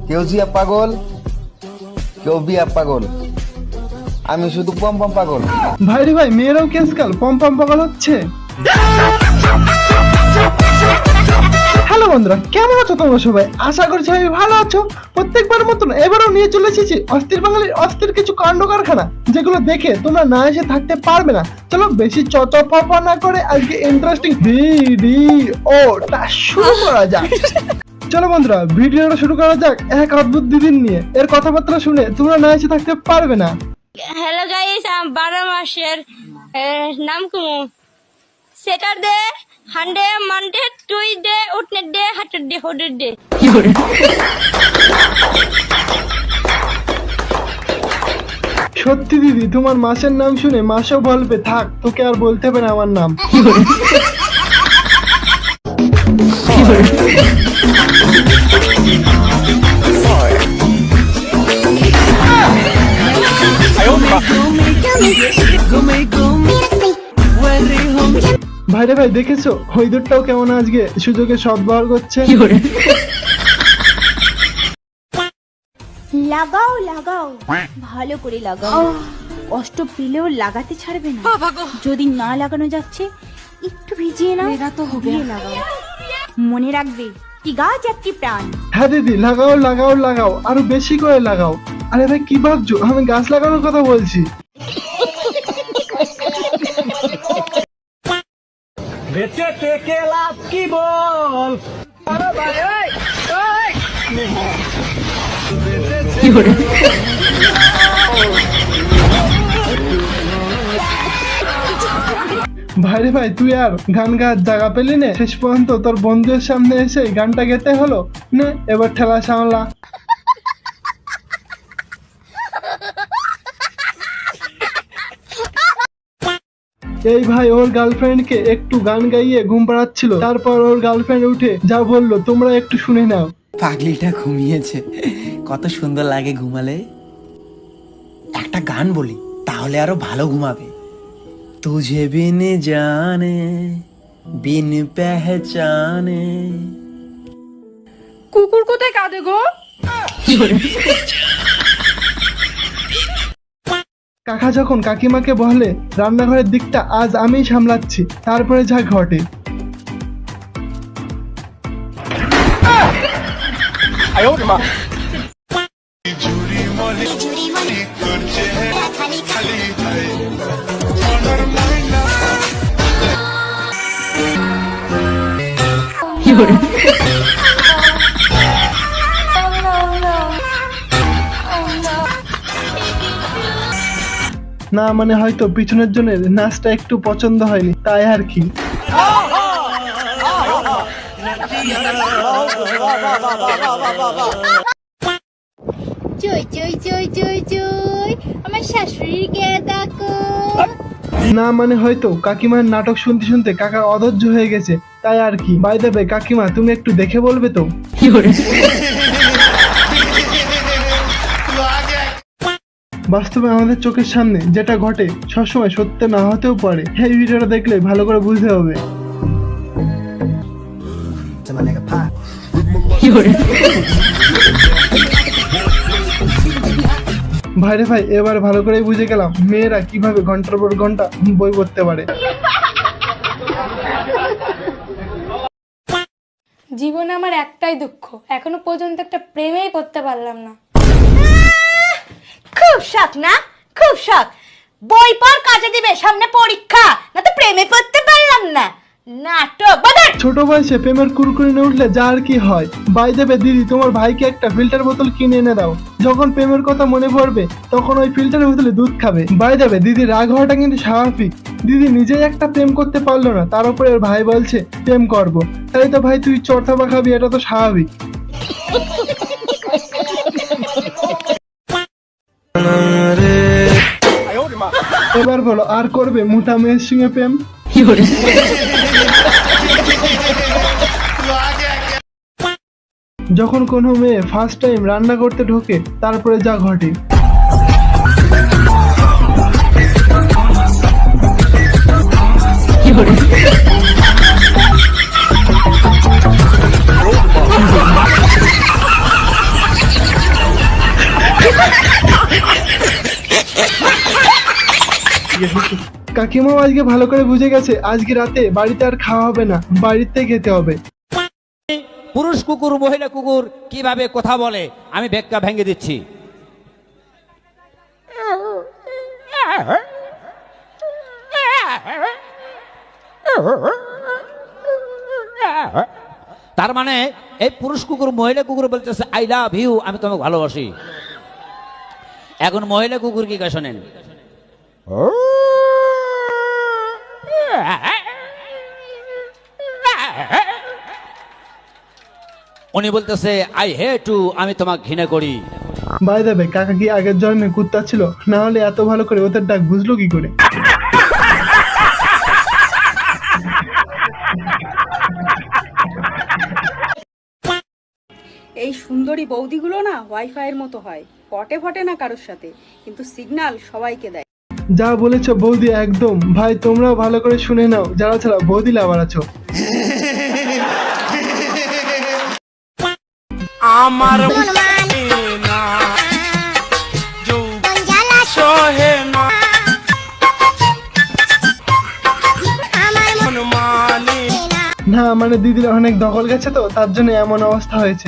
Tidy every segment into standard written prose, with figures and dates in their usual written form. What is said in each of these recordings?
কেউ জিয়া পাগল, কেউ বিয়া পাগল, আমি শুধু পম পম পাগল। ভাই রে ভাই, মেয়েরাও কেসকাল পম পম পাগল হচ্ছে। হ্যালো বন্ধুরা, কেমন আছো তোমরা সবাই? আশা করি সবাই ভালো আছো। প্রত্যেকবার মতন এবারও নিয়ে চলে এসেছি অস্থির বাঙালির অস্থির কিছু কাণ্ড কারখানা, যেগুলো দেখে তোমরা না এসে থাকতে পারবে না। চলো বেশি চচপা না করে আজকে ইন্টারেস্টিং ভিডিওটা শুরু করা যাক। চলো বন্ধুরা, ভিডিওটা শুরু করা যাক এক অদ্ভুত দিদির নিয়ে। এর কথাবার্তা শুনে তোমরা না এসে থাকতে পারবে না। হ্যালো গাইস, 12 মাসের নাম কুমু। Saturday, Sunday, Monday, Tuesday, Wednesday, Saturday, হোডে। সত্যি দিদি, তোমার মাসের নাম শুনে মাসও বলবে থাক, তোকে আর বলতে হবে না আমার নাম। ভাইরে ভাই, দেখেছো হইদুরটাও কেমন আজকে সুযোগে সদ্ব্যবহার করছে। লাগাও লাগাও, ভালো করে লাগাও। কষ্ট পেলেও লাগাতে ছাড়বে না। যদি না লাগানো যাচ্ছে একটু ভিজিয়ে নাও, ভিজিয়ে লাগাও। মনে রাখবে, কি গাছ একটি প্রাণ। হ্যাঁ দিদি, লাগাও লাগাও লাগাও, আরো বেশি করে লাগাও। আরে ভাই কি ভাবছো, আমি গাছ লাগানোর কথা বলছি। বেঁচে থেকে লাভ কি বল? ভাইরে ভাই, তুই আর গান গাওয়ার জায়গা পেলি না, শেষ পর্যন্ত তোর বন্ধুদের সামনে এসে গানটা গেতে হলো। নে এবার ঠেলা সামলা। এই ভাই ওর গার্লফ্রেন্ডকে একটু গান গাইয়ে ঘুম পাড়াচ্ছিল, তারপর ওর গার্লফ্রেন্ড উঠে যা বললো তোমরা একটু শুনে নাও। পাগলিটা ঘুমিয়েছে, কত সুন্দর লাগে ঘুমালে। একটা গান বলি, তাহলে আরো ভালো ঘুমাবে। তুঝে বিন জানে বিন পেহচানে। কুকুর কোথায় কাঁদে গো? কাকা যখন কাকিমাকে বলে রান্নাঘরের দিকটা আজ আমিই সামলাচ্ছি, তারপরে যা ঘটে। না মানে হয়তো পিছনের জনের নাচটা একটু পছন্দ হয়নি, তাই আর কি। চই চই চই চই চই, আমার শাশুড়ির গেদা কো। না মানে হয়তো কাকিমার নাটক শুনতে শুনতে কাকার অধৈর্য হয়ে গেছে, তাই আর কি। বাই দ্য ওয়ে কাকিমা, তুমি একটু দেখে বলবে তো। বাস্তবে আমাদের চোখের সামনে যেটা ঘটে সবসময় সত্য না হতেও পারে। এই ভিডিওটা দেখলে ভালো করে বুঝতে হবে। ভাইরে ভাই, এবার ভালো করে বুঝে গেলাম মেয়েরা কিভাবে ঘন্টার পর ঘন্টা বই পড়তে পারে। জীবনে আমার একটাই দুঃখ, এখনো পর্যন্ত একটা প্রেমেই করতে পারলাম না। খুব শখ না, খুব শখ। বই পড়, কাজে দিবে, সামনে পরীক্ষা, না তো প্রেমে পড়তে পারলাম না। নাটক বাদার। ছোট বয়সে প্রেমের কুরকুরি না উঠলে যা আর কি হয়। বাই দেবে দিদি, তোমার ভাইকে একটা ফিল্টার বোতল কিনে এনে দাও। যখন প্রেমের কথা মনে পড়বে তখন ওই ফিল্টারের বোতলে দুধ খাবে। বাই দেবে দিদি, রাগ হওয়াটা কিন্তু স্বাভাবিক। দিদি নিজেই একটা প্রেম করতে পারলো না, তার উপরে ওর ভাই বলছে প্রেম করবো, তাই তো ভাই তুই চড়থাবা খাবি, এটা তো স্বাভাবিক। এবার বলো, আর করবে মোটা মেয়ের সঙ্গে প্রেম? যখন কোনো মেয়ে ফার্স্ট টাইম রান্না করতে ঢোকে, তারপরে যা ঘটে। কাকিমাও আজকে ভালো করে বুঝে গেছে আজকে রাতে বাড়িতে আর খাওয়া হবে না, বাড়িতে খেতে হবে। পুরুষ কুকুর মহিলা কুকুর কিভাবে কথা বলে আমি ব্যাখ্যা ভেঙে দিচ্ছি। তার মানে এই পুরুষ কুকুর মহিলা কুকুর বলতেছে আই লাভ ইউ, আমি তোমাকে ভালোবাসি। এখন মহিলা কুকুর কি কয় শোনেন। উনি বলতেছে আই হেট ইউ, আমি তোমাকে ঘৃণা করি। বাই দেবে কাকা কি আগের জন্মে কুত্তা ছিল? না হলে এত ভালো করে ওদের ডাক বুঝলো কি করে? এই সুন্দরী বৌদিগুলো না ওয়াইফাই এর মতো হয়, পটে ফটে না কারোর সাথে, কিন্তু সিগন্যাল সবাইকে দেয়। যা বলেছো বৌদি একদম। ভাই তোমরাও ভালো করে শুনে নাও, যারা ছাড়া বৌদি লাভার আছো। আমার না মানে দিদির অনেক দখল গেছে তো, তার জন্য এমন অবস্থা হয়েছে।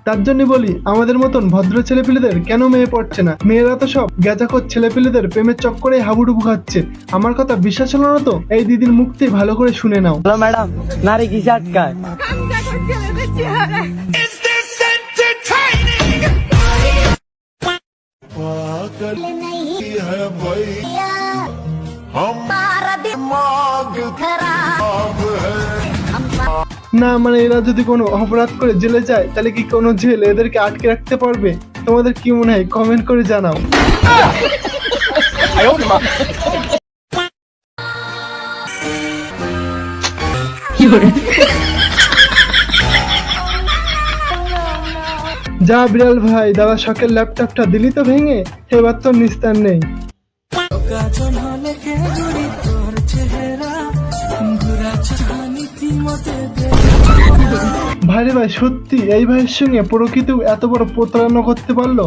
তার জন্য বলি আমাদের মতন ভদ্র ছেলেপিলেদের কেন মেয়ে পড়ছে না? মেয়েরা তো সব গেজাখোর ছেলেপিলেদের প্রেমের চক্করে হাবুডুবু খাচ্ছে। আমার কথা বিশ্বাস হলো না তো এই দিদির মুক্তি ভালো করে শুনে নাও। ম্যাডাম, নারী কিসে আটকায়? না মানে এরা যদি কোনো অপরাধ করে জেলে যায় তাহলে কি কোনো জেল এদেরকে আটকে রাখতে পারবে? তোমাদের কি মনে হয় কমেন্ট করে জানাও। যা বিড়াল ভাই, দাদা শখের ল্যাপটপটা দিলি তো ভেঙে, এবার তো নিস্তার নেই। ভাইরে ভাই সত্যি এই ভাইয়ের সঙ্গে প্রকৃতি এত বড় প্রতারণা করতে পারলো?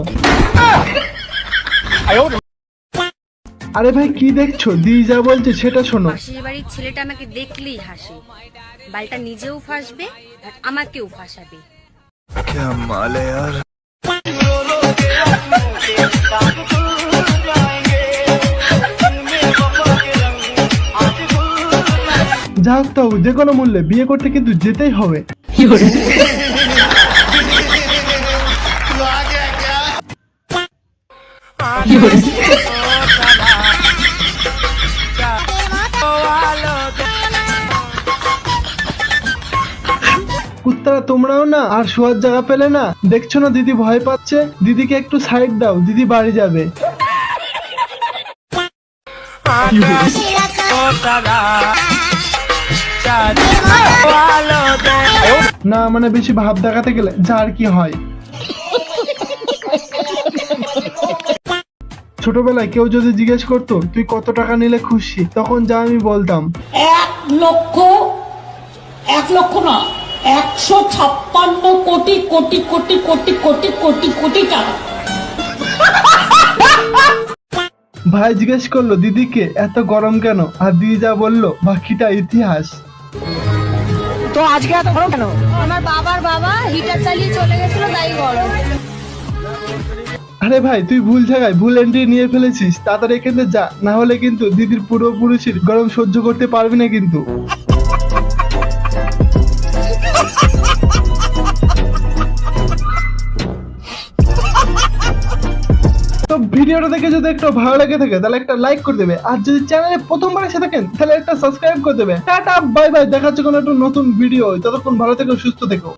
আরে ভাই কি দেখছো? দি যা বলছে সেটা শোনো। পাশের বাড়ির ছেলেটা আমাকে দেখলেই হাসে, বালটা নিজেও ফাঁসবে আর আমাকেও ফাঁসাবে। যা হোক তাও যে কোনো মূল্যে বিয়ে করতে কিন্তু যেতেই হবে। কুত্তারা তোমরাও না আর শোয়ার জায়গা পেলে না? দেখছো না দিদি ভয় পাচ্ছে? দিদিকে একটু সাইড দাও, দিদি বাড়ি যাবে। না মানে বেশি ভাব দেখাতে গেলে যার কি হয়। ছোটবেলায় কেউ যদি জিজ্ঞেস করতো তুই কত টাকা নিলে খুশি, তখন যা আমি বলতাম 1,00,000 না 156 কোটি কোটি কোটি কোটি কোটি কোটি কোটি টাকা। ভাই জিজ্ঞেস করলো দিদিকে এত গরম কেন, আর দিদি যা বললো বাকিটা ইতিহাস। তো আজকে এত গরম কেন? আমার বাবার বাবা হিটার চালিয়ে চলে গেছিল, তাই গরম। আরে ভাই তুই ভুল জায়গায় ভুল এন্ট্রি নিয়ে ফেলেছিস, তাড়াতাড়ি এখান থেকে যা, না হলে কিন্তু দিদির পূর্বপুরুষের গরম সহ্য করতে পারবি না কিন্তু। তো ভিডিওটা দেখে যদি একটু ভালো লেগে থাকে তাহলে একটা লাইক করে দেবে, আর যদি চ্যানেলে প্রথমবার এসে থাকেন তাহলে একটা সাবস্ক্রাইব করে দেবে। টাটা বাই বাই, দেখা হচ্ছে কোনো একটা নতুন ভিডিও। ততক্ষণ ভালো থেকো, সুস্থ থেকো।